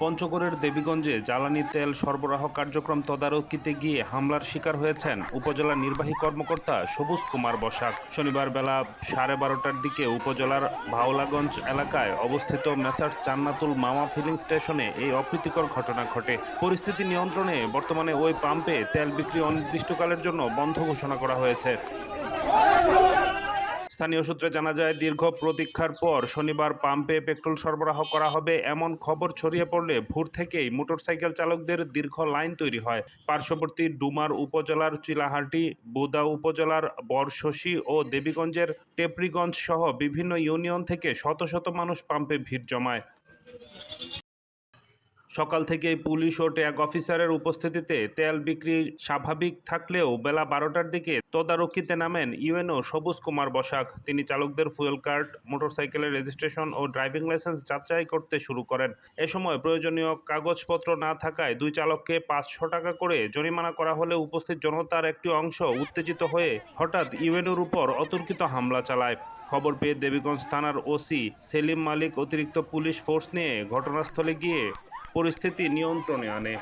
পঞ্চগড়ের দেবীগঞ্জে জ্বালানি তেল সরবরাহ কার্যক্রম তদারকিতে গিয়ে হামলার শিকার হয়েছেন উপজেলা নির্বাহী কর্মকর্তা সবুজ কুমার বসাক। শনিবার বেলা 12:30টার দিকে উপজেলার ভাওলাগঞ্জ এলাকায় অবস্থিত মেসার্স জান্নাতুল মাওয়া ফিলিং স্টেশনে এই অপ্রীতিকর ঘটনা ঘটে। পরিস্থিতি নিয়ন্ত্রণে বর্তমানে ওই পাম্পে তেল বিক্রি অনির্দিষ্টকালের জন্য বন্ধ ঘোষণা করা হয়েছে। স্থানীয় সূত্রে জানা যায়, দীর্ঘ প্রতীক্ষার পর শনিবার পাম্পে পেট্রোল সরবরাহ করা হবে এমন খবর ছড়িয়ে পড়লে ভোর থেকেই মোটরসাইকেল চালকদের দীর্ঘ লাইন তৈরি হয়। পার্শ্ববর্তী ডুমার উপজেলার চিলাহাটি, বোদা উপজেলার বরশসী ও দেবীগঞ্জের টেপরিগঞ্জ সহ বিভিন্ন ইউনিয়ন থেকে শত শত মানুষ পাম্পে ভিড় জমায়। সকাল থেকেই পুলিশ ও ট্যাগ অফিসারের উপস্থিতিতে তেল বিক্রি স্বাভাবিক থাকলেও বেলা 12টার দিকে তদারকিতে নামেন ইউএনও সবুজ কুমার বসাক। তিনি চালকদের ফুয়েল কার্ড, মোটরসাইকেলের রেজিস্ট্রেশন ও ড্রাইভিং লাইসেন্স যাচাই করতে শুরু করেন। এ সময় প্রয়োজনীয় কাগজপত্র না থাকায় দুই চালককে 500 টাকা করে জরিমানা করা হলে উপস্থিত জনতার একটি অংশ উত্তেজিত হয়ে হঠাৎ ইউএনওর উপর অতর্কিত হামলা চালায়। খবর পেয়ে দেবীগঞ্জ থানার ওসি সেলিম মালিক অতিরিক্ত পুলিশ ফোর্স নিয়ে ঘটনাস্থলে গিয়ে পরিস্থিতি নিয়ন্ত্রণে আনে।